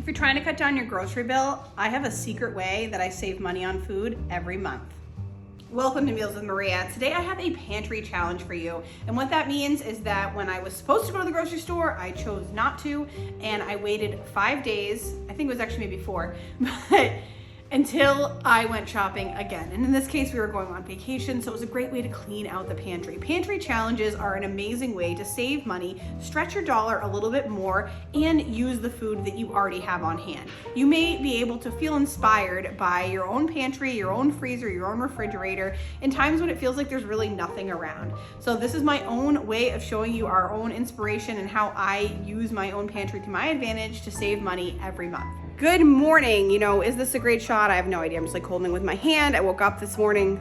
you're trying to cut down your grocery bill, I have a secret way that I save money on food every month. Welcome to Meals with Maria. Today I have a pantry challenge for you. And what that means is that when I was supposed to go to the grocery store, I chose not to, and I waited 5 days, I think it was actually maybe 4, but until I went shopping again. And in this case, we were going on vacation, so it was a great way to clean out the pantry. Pantry challenges are an amazing way to save money, stretch your dollar a little bit more, and use the food that you already have on hand. You may be able to feel inspired by your own pantry, your own freezer, your own refrigerator, in times when it feels like there's really nothing around. So this is my own way of showing you our own inspiration and how I use my own pantry to my advantage to save money every month. Good morning. You know, is this a great shot? I have no idea. I'm just like holding it with my hand. I woke up this morning.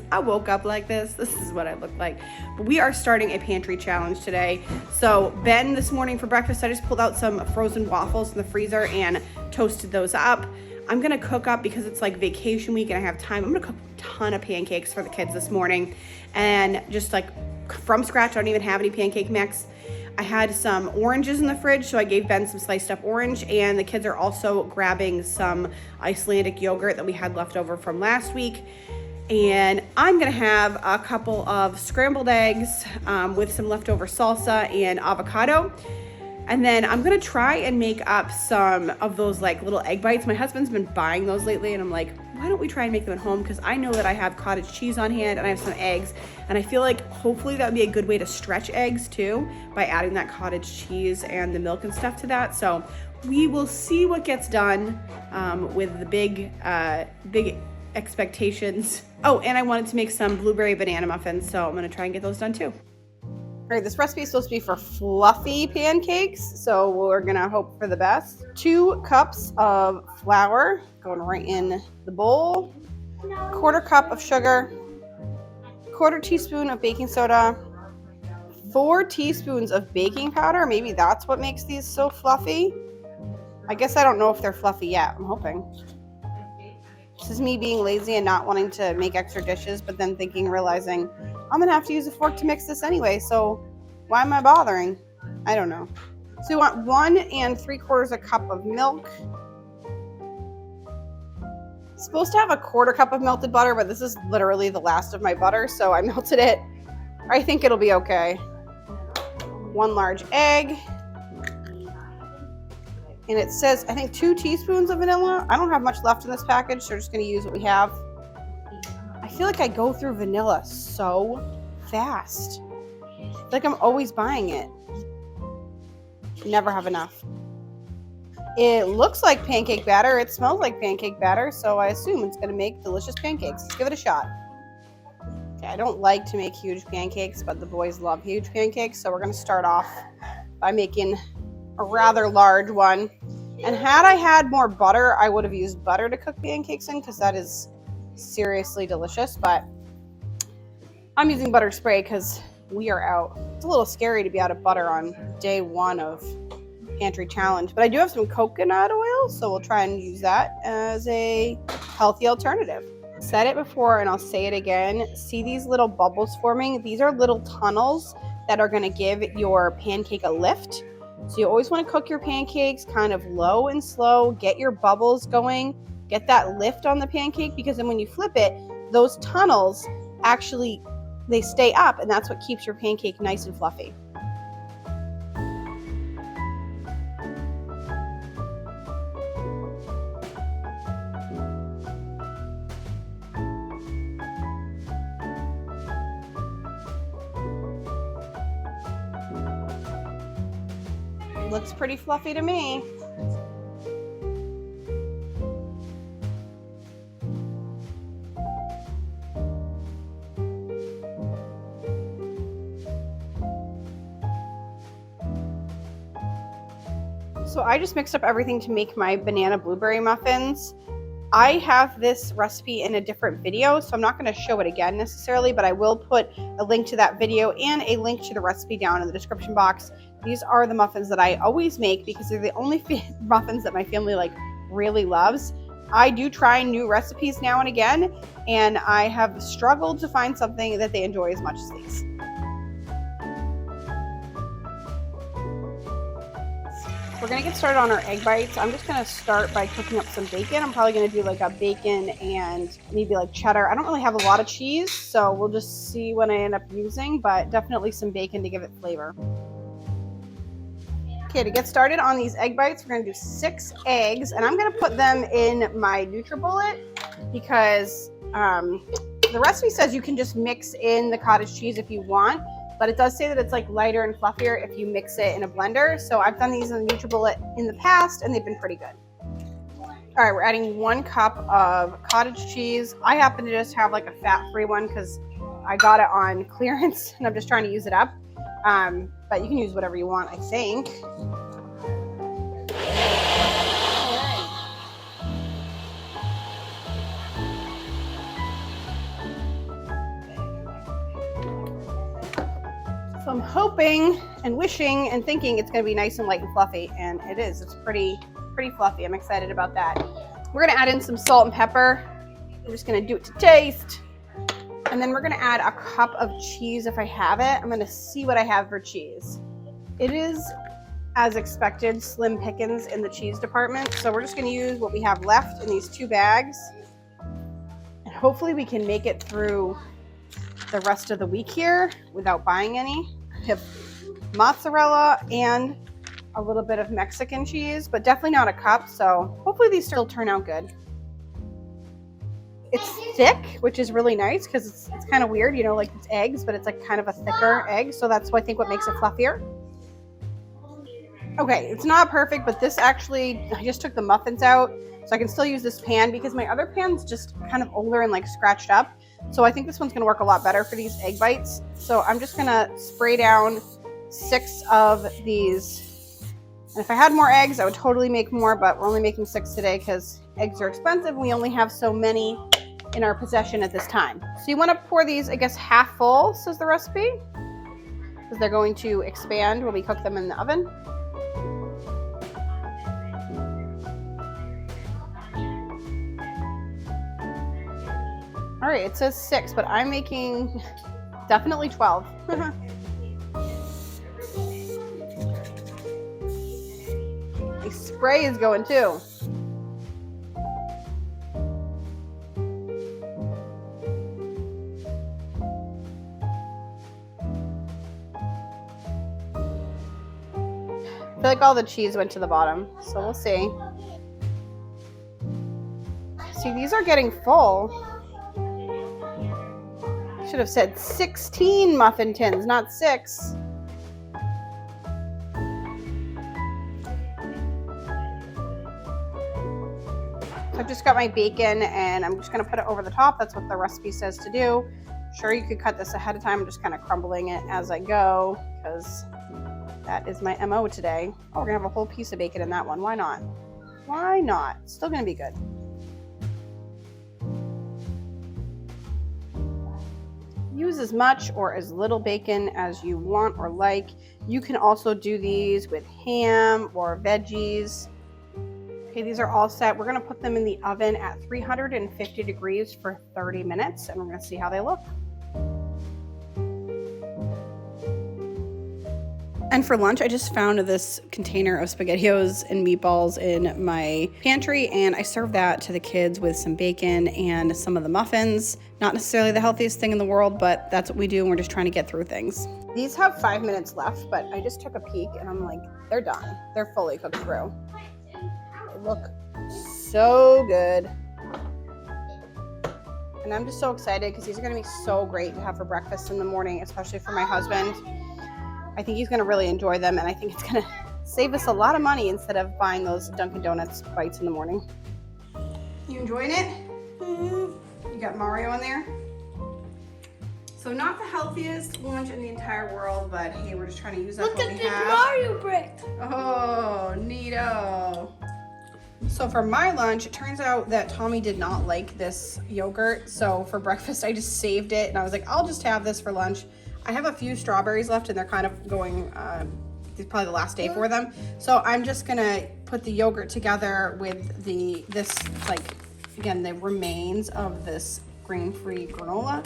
I woke up like this. This is what I look like. But we are starting a pantry challenge today. So Ben, this morning for breakfast, I just pulled out some frozen waffles in the freezer and toasted those up. I'm gonna cook up because it's like vacation week and I have time. I'm gonna cook a ton of pancakes for the kids this morning and just like from scratch. I don't even have any pancake mix. I had some oranges in the fridge, so I gave Ben some sliced up orange, and the kids are also grabbing some Icelandic yogurt that we had left over from last week. And I'm gonna have a couple of scrambled eggs with some leftover salsa and avocado. And then I'm gonna try and make up some of those like little egg bites. My husband's been buying those lately, and I'm like, why don't we try and make them at home? Because I know that I have cottage cheese on hand and I have some eggs, and I feel like hopefully that would be a good way to stretch eggs too by adding that cottage cheese and the milk and stuff to that. So we will see what gets done with the big expectations. Oh, and I wanted to make some blueberry banana muffins, so I'm gonna try and get those done too. All right, this recipe is supposed to be for fluffy pancakes, so we're gonna hope for the best. 2 cups of flour going right in the bowl, 1/4 cup of sugar, 1/4 teaspoon of baking soda, 4 teaspoons of baking powder. Maybe that's what makes these so fluffy. I guess I don't know if they're fluffy yet. I'm hoping. This is me being lazy and not wanting to make extra dishes, but then realizing I'm gonna have to use a fork to mix this anyway, so why am I bothering? I don't know. So you want 1 3/4 cup of milk. It's supposed to have 1/4 cup of melted butter, but this is literally the last of my butter, so I melted it. I think it'll be okay. 1 large egg. And it says, I think 2 teaspoons of vanilla. I don't have much left in this package, so we're just gonna use what we have. I feel like I go through vanilla so fast. Like I'm always buying it. Never have enough. It looks like pancake batter. It smells like pancake batter, so I assume it's gonna make delicious pancakes. Let's give it a shot. Okay, I don't like to make huge pancakes, but the boys love huge pancakes, so we're gonna start off by making a rather large one. And had I had more butter, I would have used butter to cook pancakes in, because that is seriously delicious, but I'm using butter spray because we are out. It's a little scary to be out of butter on day 1 of pantry challenge, but I do have some coconut oil, so we'll try and use that as a healthy alternative. Said it before and I'll say it again. See these little bubbles forming? These are little tunnels that are going to give your pancake a lift. So you always want to cook your pancakes kind of low and slow, get your bubbles going, get that lift on the pancake, because then when you flip it, those tunnels actually, they stay up, and that's what keeps your pancake nice and fluffy. Looks pretty fluffy to me. So I just mixed up everything to make my banana blueberry muffins. I have this recipe in a different video, so I'm not going to show it again necessarily, but I will put a link to that video and a link to the recipe down in the description box. These are the muffins that I always make because they're the only muffins that my family really loves. I do try new recipes now and again, and I have struggled to find something that they enjoy as much as these. We're gonna get started on our egg bites. I'm just gonna start by cooking up some bacon. I'm probably gonna do like a bacon and maybe like cheddar. I don't really have a lot of cheese, so we'll just see what I end up using, but definitely some bacon to give it flavor. Okay, to get started on these egg bites, we're gonna do 6 eggs, and I'm gonna put them in my NutriBullet because the recipe says you can just mix in the cottage cheese if you want, but it does say that it's like lighter and fluffier if you mix it in a blender. So I've done these in the NutriBullet in the past, and they've been pretty good. All right, we're adding 1 cup of cottage cheese. I happen to just have like a fat-free one because I got it on clearance, and I'm just trying to use it up. But you can use whatever you want, I think. So I'm hoping and wishing and thinking it's going to be nice and light and fluffy, and it is. It's pretty fluffy. I'm excited about that. We're going to add in some salt and pepper. I'm just going to do it to taste. And then we're going to add a cup of cheese if I have it. I'm going to see what I have for cheese. It is, as expected, slim pickings in the cheese department. So we're just going to use what we have left in these 2 bags. And hopefully we can make it through the rest of the week here without buying any. I have mozzarella and a little bit of Mexican cheese, but definitely not a cup. So hopefully these still turn out good. It's thick, which is really nice because it's kind of weird, you know, like it's eggs, but it's like kind of a thicker egg. So that's what I think what makes it fluffier. Okay, it's not perfect, but this actually, I just took the muffins out, so I can still use this pan because my other pan's just kind of older and like scratched up. So I think this one's gonna work a lot better for these egg bites. So I'm just gonna spray down 6 of these. And if I had more eggs, I would totally make more, but we're only making 6 today because eggs are expensive and we only have so many in our possession at this time. So you want to pour these, I guess, half full, says the recipe, because they're going to expand when we cook them in the oven. All right, it says 6, but I'm making definitely 12. The spray is going too. I feel like all the cheese went to the bottom, so we'll see. See, these are getting full. Should have said 16 muffin tins, not 6. I've just got my bacon and I'm just going to put it over the top. That's what the recipe says to do. Sure, you could cut this ahead of time. I'm just kind of crumbling it as I go because that is my MO today. Oh, we're going to have a whole piece of bacon in that one. Why not? Why not? It's still going to be good. Use as much or as little bacon as you want or like. You can also do these with ham or veggies. Okay, these are all set. We're going to put them in the oven at 350 degrees for 30 minutes, and we're going to see how they look. And for lunch, I just found this container of SpaghettiOs and meatballs in my pantry, and I served that to the kids with some bacon and some of the muffins. Not necessarily the healthiest thing in the world, but that's what we do, and we're just trying to get through things. These have 5 minutes left, but I just took a peek, and I'm like, they're done. They're fully cooked through. They look so good. And I'm just so excited because these are going to be so great to have for breakfast in the morning, especially for my husband. I think he's going to really enjoy them, and I think it's going to save us a lot of money instead of buying those Dunkin' Donuts bites in the morning. You enjoying it? Mm-hmm. You got Mario in there? So not the healthiest lunch in the entire world, but hey, we're just trying to use up what we have. Look at this Mario brick! Oh, neato. So for my lunch, it turns out that Tommy did not like this yogurt, so for breakfast I just saved it, and I was like, I'll just have this for lunch. I have a few strawberries left and they're kind of going, it's probably the last day for them. So I'm just gonna put the yogurt together with this the remains of this grain-free granola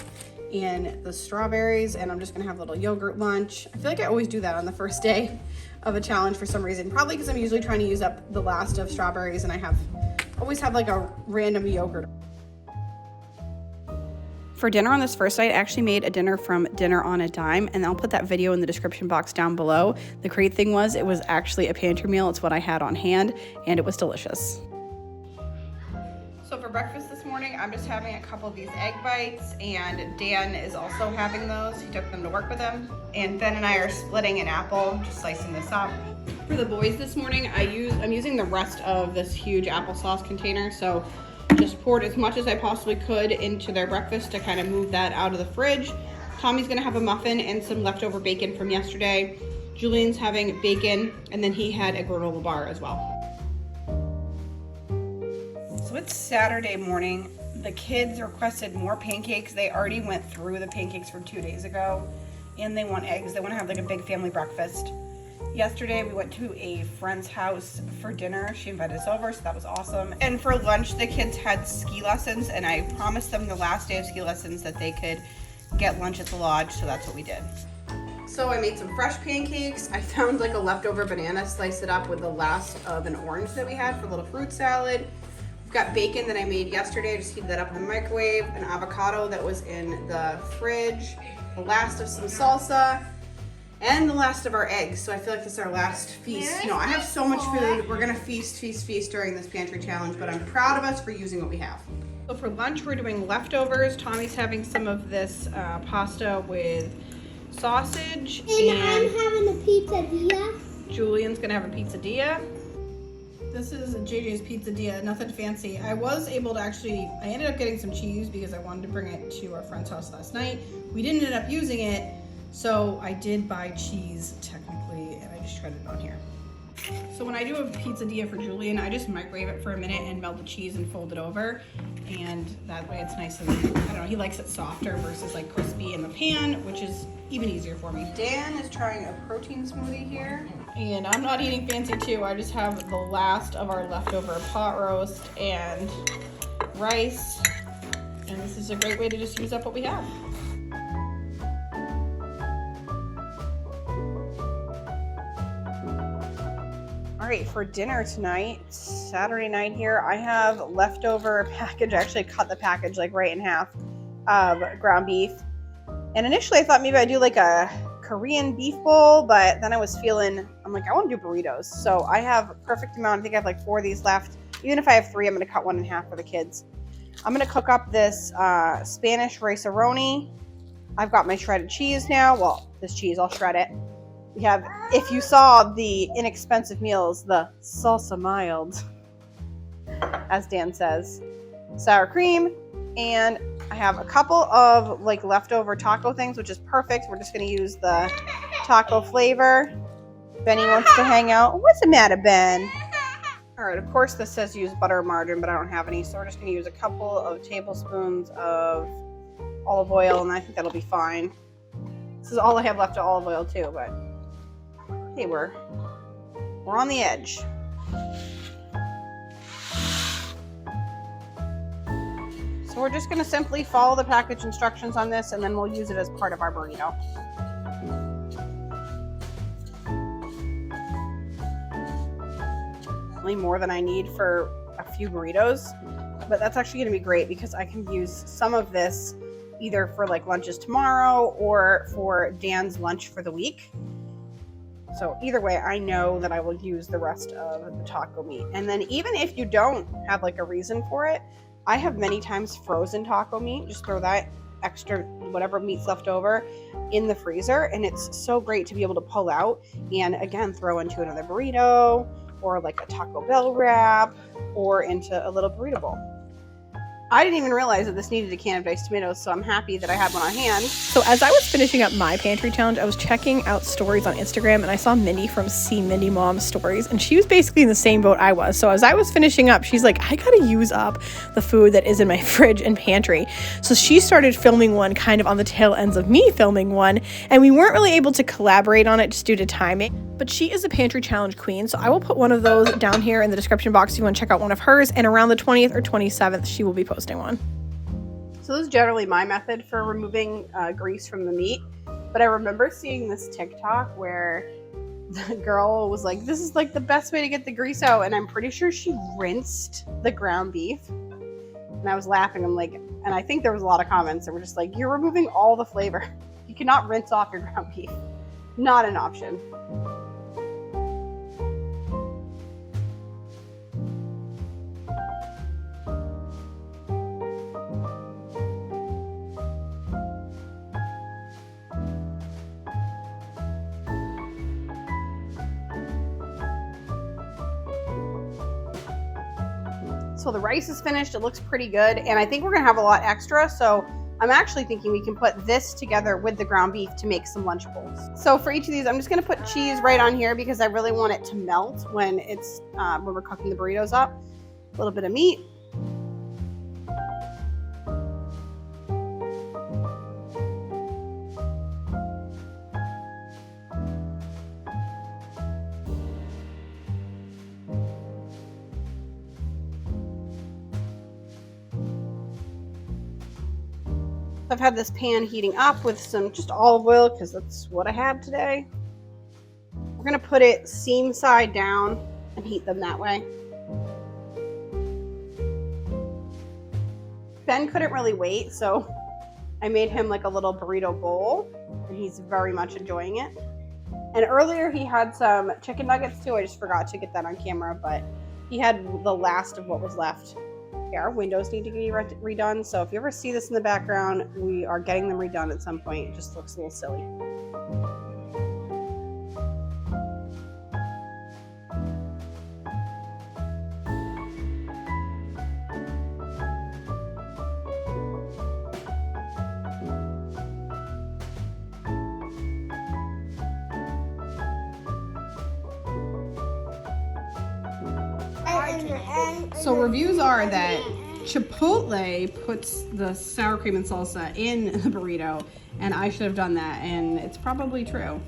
and the strawberries, and I'm just gonna have a little yogurt lunch. I feel like I always do that on the first day of a challenge for some reason. Probably because I'm usually trying to use up the last of strawberries and I always have like a random yogurt. For dinner on this first night, I actually made a dinner from Dinner on a Dime, and I'll put that video in the description box down below. The great thing was it was actually a pantry meal. It's what I had on hand, and it was delicious. So for breakfast this morning, I'm just having a couple of these egg bites, and Dan is also having those. He took them to work with him. And Ben and I are splitting an apple, just slicing this up. For the boys this morning, I'm using the rest of this huge applesauce container, so just poured as much as I possibly could into their breakfast to kind of move that out of the fridge. Tommy's gonna have a muffin and some leftover bacon from yesterday. Julian's having bacon, and then he had a granola bar as well. So it's Saturday morning. The kids requested more pancakes. They already went through the pancakes from 2 days ago, and they want eggs. They want to have like a big family breakfast. Yesterday we went to a friend's house for dinner. She invited us over, so that was awesome. And for lunch, the kids had ski lessons, and I promised them the last day of ski lessons that they could get lunch at the lodge, so that's what we did. So I made some fresh pancakes. I found like a leftover banana, sliced it up with the last of an orange that we had for a little fruit salad. We've got bacon that I made yesterday, just heated that up in the microwave, an avocado that was in the fridge, the last of some salsa, and the last of our eggs. So I feel like this is our last feast. No, I have so much food. We're gonna feast during this pantry challenge, but I'm proud of us for using what we have. So for lunch, we're doing leftovers. Tommy's having some of this pasta with sausage. And I'm having a pizzadilla. Julian's gonna have a pizzadilla. This is JJ's pizzadilla, nothing fancy. I was able to I ended up getting some cheese because I wanted to bring it to our friend's house last night. We didn't end up using it, so I did buy cheese technically, and I just shredded it on here. So when I do a pizzadilla for Julian, I just microwave it for a minute and melt the cheese and fold it over. And that way it's nice and, I don't know, he likes it softer versus like crispy in the pan, which is even easier for me. Dan is trying a protein smoothie here. And I'm not eating fancy too. I just have the last of our leftover pot roast and rice. And this is a great way to just use up what we have. All right, for dinner tonight, Saturday night here, I have leftover package. I actually cut the package like right in half of ground beef. And initially I thought maybe I'd do like a Korean beef bowl, but then I was feeling, I'm like, I want to do burritos. So I have a perfect amount. I think I have like 4 of these left. Even if I have 3, I'm going to cut one in half for the kids. I'm going to cook up this Spanish rice-a-roni. I've got my shredded cheese now. Well, this cheese, I'll shred it. We have, if you saw the inexpensive meals, the salsa mild, as Dan says, sour cream, and I have a couple of like leftover taco things, which is perfect. We're just going to use the taco flavor. Benny wants to hang out. What's the matter, Ben? All right, of course this says use butter or margarine, but I don't have any, so we're just going to use a couple of tablespoons of olive oil, and I think that'll be fine. This is all I have left of olive oil too, but hey, we're on the edge. So we're just going to simply follow the package instructions on this, and then we'll use it as part of our burrito. Only more than I need for a few burritos, but that's actually going to be great because I can use some of this either for like lunches tomorrow or for Dan's lunch for the week. So either way, I know that I will use the rest of the taco meat. And then even if you don't have like a reason for it, I have many times frozen taco meat. Just throw that extra whatever meat's left over in the freezer, and it's so great to be able to pull out and again throw into another burrito or like a Taco Bell wrap or into a little burrito bowl. I didn't even realize that this needed a can of diced tomatoes, so I'm happy that I had one on hand. So as I was finishing up my pantry challenge, I was checking out stories on Instagram, and I saw Mindy from See Mindy Mom's Stories, and she was basically in the same boat I was. So as I was finishing up, she's like, I gotta use up the food that is in my fridge and pantry. So she started filming one kind of on the tail ends of me filming one, and we weren't really able to collaborate on it just due to timing. But she is a pantry challenge queen, so I will put one of those down here in the description box if you want to check out one of hers, and around the 20th or 27th, she will be posting one. So this is generally my method for removing grease from the meat, but I remember seeing this TikTok where the girl was like, this is like the best way to get the grease out. And I'm pretty sure she rinsed the ground beef. And I was laughing. I'm like, and I think there was a lot of comments that were just like, you're removing all the flavor. You cannot rinse off your ground beef. Not an option. So the rice is finished. It looks pretty good. And I think we're going to have a lot extra. So I'm actually thinking we can put this together with the ground beef to make some Lunchables. So for each of these, I'm just going to put cheese right on here because I really want it to melt when we're cooking the burritos up. A little bit of meat. I've had this pan heating up with some just olive oil because that's what I have today. We're going to put it seam side down and heat them that way. Ben couldn't really wait, so I made him like a little burrito bowl, and he's very much enjoying it. And earlier he had some chicken nuggets too. I just forgot to get that on camera, but he had the last of what was left. Our windows need to be redone, so if you ever see this in the background, we are getting them redone at some point. It just looks a little silly. So reviews are that Chipotle puts the sour cream and salsa in the burrito, and I should have done that, and it's probably true.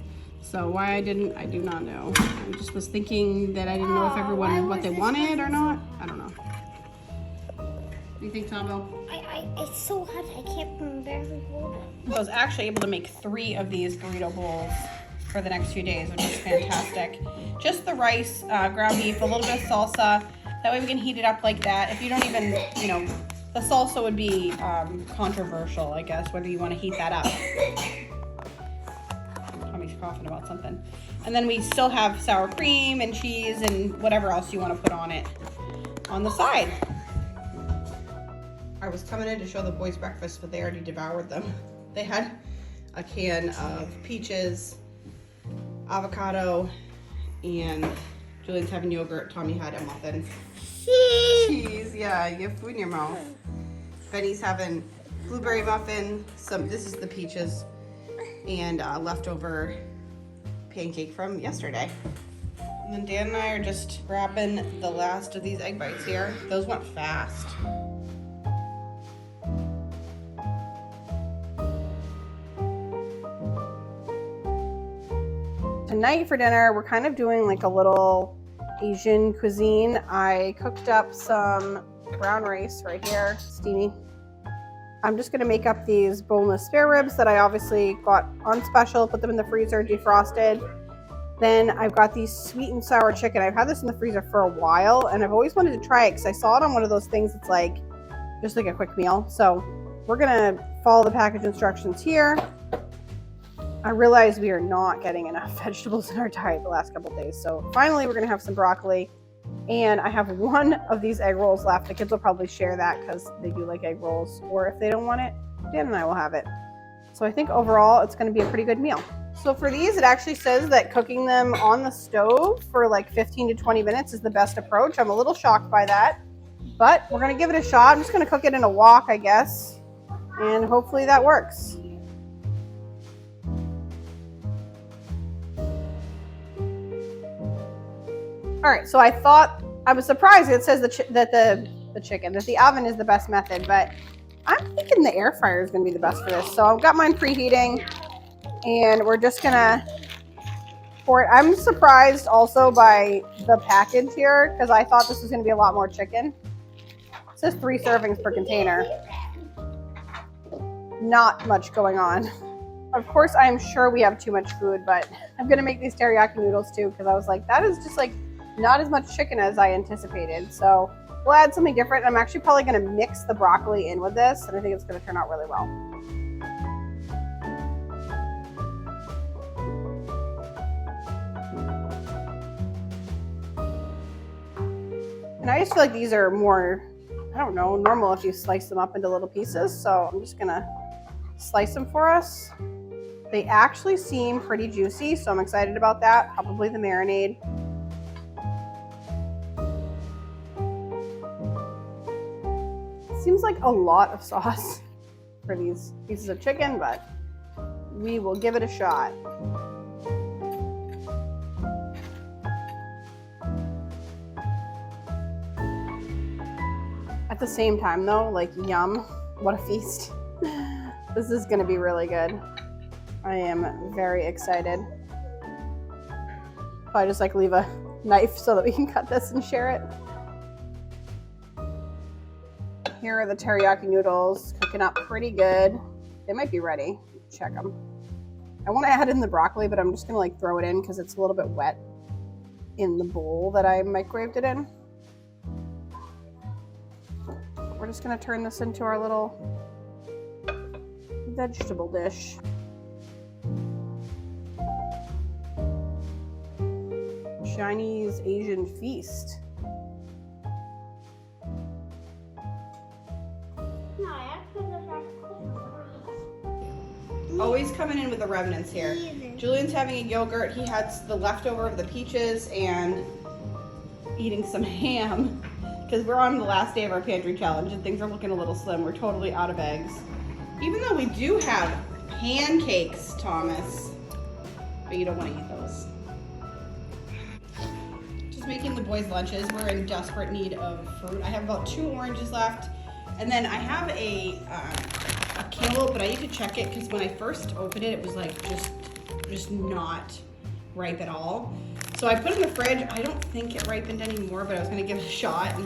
So why I didn't, I do not know. I just was thinking that I didn't know if everyone what they wanted or not. I don't know. What do you think, Tombo? It's so hot. I can't barely hold it. I was actually able to make 3 of these burrito bowls for the next few days, which is fantastic. Just the rice, ground beef, a little bit of salsa. That way we can heat it up like that. If you don't even, the salsa would be controversial, I guess, whether you want to heat that up. Tommy's coughing about something. And then we still have sour cream and cheese and whatever else you want to put on it on the side. I was coming in to show the boys breakfast, but they already devoured them. They had a can of peaches, avocado, and Julian's having yogurt. Tommy had a muffin. Cheese, yeah, you have food in your mouth. Benny's having blueberry muffin. This is the peaches and leftover pancake from yesterday. And then Dan and I are just wrapping the last of these egg bites here. Those went fast. Tonight for dinner, we're kind of doing like a little Asian cuisine. I cooked up some brown rice right here, steamy. I'm just gonna make up these boneless spare ribs that I obviously got on special, put them in the freezer, defrosted. Then I've got these sweet and sour chicken. I've had this in the freezer for a while, and I've always wanted to try it because I saw it on one of those things that's like, just like a quick meal. So we're gonna follow the package instructions here. I realized we are not getting enough vegetables in our diet the last couple of days. So finally, we're gonna have some broccoli. And I have one of these egg rolls left. The kids will probably share that because they do like egg rolls. Or if they don't want it, Dan and I will have it. So I think overall, it's gonna be a pretty good meal. So for these, it actually says that cooking them on the stove for like 15 to 20 minutes is the best approach. I'm a little shocked by that, but we're gonna give it a shot. I'm just gonna cook it in a wok, I guess. And hopefully that works. All right, so I was surprised it says that the oven is the best method, but I'm thinking the air fryer is gonna be the best for this. So I've got mine preheating, and we're just gonna pour it. I'm surprised also by the package here because I thought this was gonna be a lot more chicken. It says 3 servings per container. Not much going on. Of course, I am sure we have too much food, but I'm gonna make these teriyaki noodles too because I was like, that is just like not as much chicken as I anticipated. So we'll add something different. I'm actually probably gonna mix the broccoli in with this, and I think it's gonna turn out really well. And I just feel like these are more, I don't know, normal if you slice them up into little pieces. So I'm just gonna slice them for us. They actually seem pretty juicy, so I'm excited about that. Probably the marinade. Seems like a lot of sauce for these pieces of chicken, but we will give it a shot. At the same time though, like yum, what a feast. This is gonna be really good. I am very excited. Probably just like leave a knife so that we can cut this and share it. Here are the teriyaki noodles, cooking up pretty good. They might be ready. Check them. I want to add in the broccoli, but I'm just gonna like throw it in because it's a little bit wet in the bowl that I microwaved it in. We're just gonna turn this into our little vegetable dish. Chinese Asian feast. Always coming in with the remnants here. Julian's having a yogurt. He had the leftover of the peaches and eating some ham because we're on the last day of our pantry challenge and things are looking a little slim. We're totally out of eggs. Even though we do have pancakes, Thomas, but you don't want to eat those. Just making the boys' lunches. We're in desperate need of fruit. I have about 2 oranges left, and then I have a cantaloupe, but I need to check it because when I first opened it, it was like just not ripe at all. So I put it in the fridge. I don't think it ripened anymore, but I was gonna give it a shot and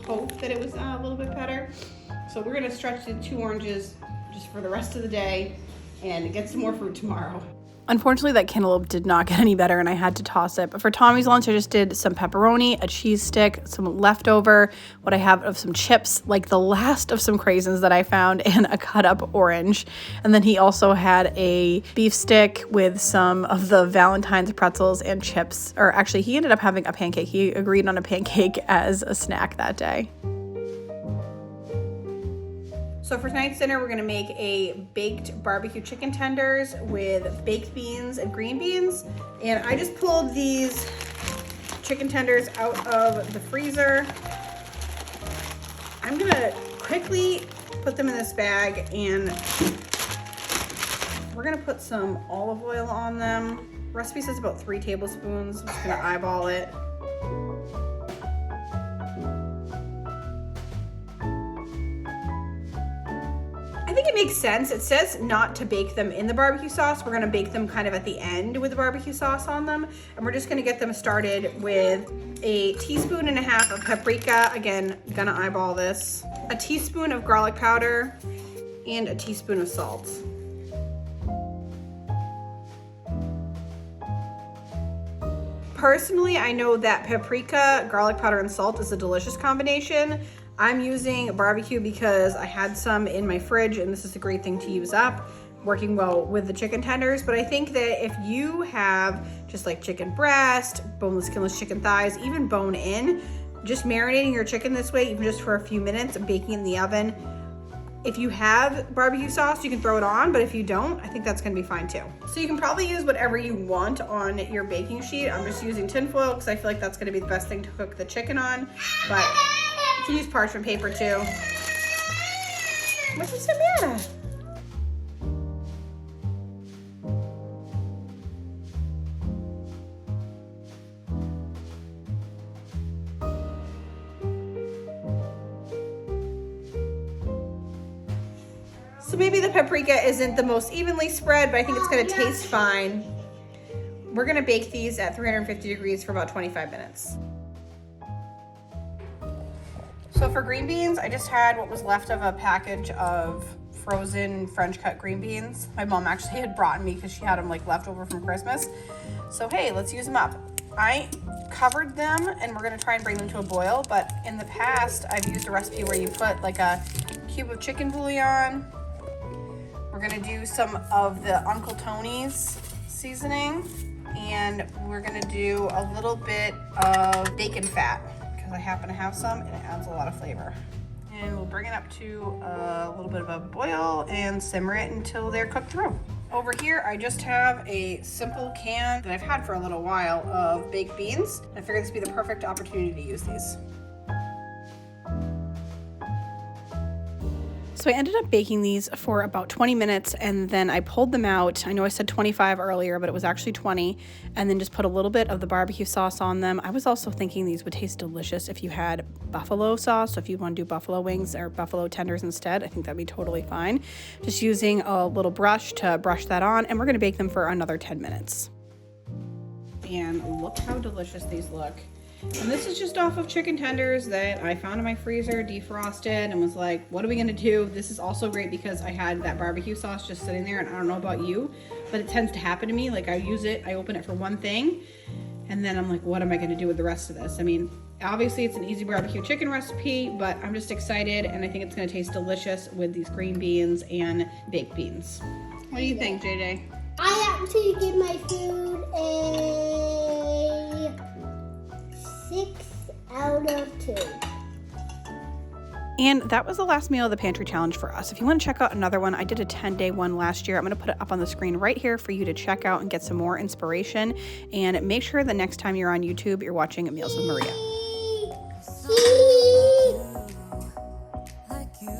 hope that it was a little bit better. So we're gonna stretch to 2 oranges just for the rest of the day and get some more fruit tomorrow. Unfortunately, that cantaloupe did not get any better and I had to toss it. But for Tommy's lunch, I just did some pepperoni, a cheese stick, some leftover, what I have of some chips, like the last of some craisins that I found, and a cut up orange. And then he also had a beef stick with some of the Valentine's pretzels and chips. Or actually, he ended up having a pancake. He agreed on a pancake as a snack that day. So for tonight's dinner, we're gonna make a baked barbecue chicken tenders with baked beans and green beans. And I just pulled these chicken tenders out of the freezer. I'm gonna quickly put them in this bag and we're gonna put some olive oil on them. Recipe says about 3 tablespoons. I'm just gonna eyeball it. I think it makes sense. It says not to bake them in the barbecue sauce. We're gonna bake them kind of at the end with the barbecue sauce on them. And we're just gonna get them started with a 1.5 teaspoons of paprika. Again, gonna eyeball this. A teaspoon of garlic powder and a teaspoon of salt. Personally, I know that paprika, garlic powder, and salt is a delicious combination. I'm using barbecue because I had some in my fridge and this is a great thing to use up, working well with the chicken tenders. But I think that if you have just like chicken breast, boneless, skinless chicken thighs, even bone in, just marinating your chicken this way, even just for a few minutes and baking in the oven. If you have barbecue sauce, you can throw it on, but if you don't, I think that's gonna be fine too. So you can probably use whatever you want on your baking sheet. I'm just using tin foil because I feel like that's gonna be the best thing to cook the chicken on, but you can use parchment paper too. What's the matter? So maybe the paprika isn't the most evenly spread, but I think it's gonna taste fine. We're gonna bake these at 350 degrees for about 25 minutes. So for green beans, I just had what was left of a package of frozen French cut green beans. My mom actually had brought me because she had them like left over from Christmas. So hey, let's use them up. I covered them and we're gonna try and bring them to a boil, but in the past I've used a recipe where you put like a cube of chicken bouillon. We're gonna do some of the Uncle Tony's seasoning, and we're gonna do a little bit of bacon fat because I happen to have some and it adds a lot of flavor. And we'll bring it up to a little bit of a boil and simmer it until they're cooked through. Over here, I just have a simple can that I've had for a little while of baked beans. I figured this would be the perfect opportunity to use these. So I ended up baking these for about 20 minutes and then I pulled them out. I know I said 25 earlier, but it was actually 20, and then just put a little bit of the barbecue sauce on them. I was also thinking these would taste delicious if you had buffalo sauce. So if you want to do buffalo wings or buffalo tenders instead, I think that'd be totally fine. Just using a little brush to brush that on, and we're gonna bake them for another 10 minutes. And look how delicious these look. And this is just off of chicken tenders that I found in my freezer, defrosted, and was like, what are we gonna do? This is also great because I had that barbecue sauce just sitting there, and I don't know about you, but it tends to happen to me. Like I use it, I open it for one thing, and then I'm like, what am I gonna do with the rest of this? I mean, obviously it's an easy barbecue chicken recipe, but I'm just excited, and I think it's gonna taste delicious with these green beans and baked beans. What do you think, JJ? I actually give my food a 6 out of 10. And that was the last meal of the pantry challenge for us. If you want to check out another one, I did a 10-day one last year. I'm going to put it up on the screen right here for you to check out and get some more inspiration. And make sure the next time you're on YouTube, you're watching Meals with Maria. Like you.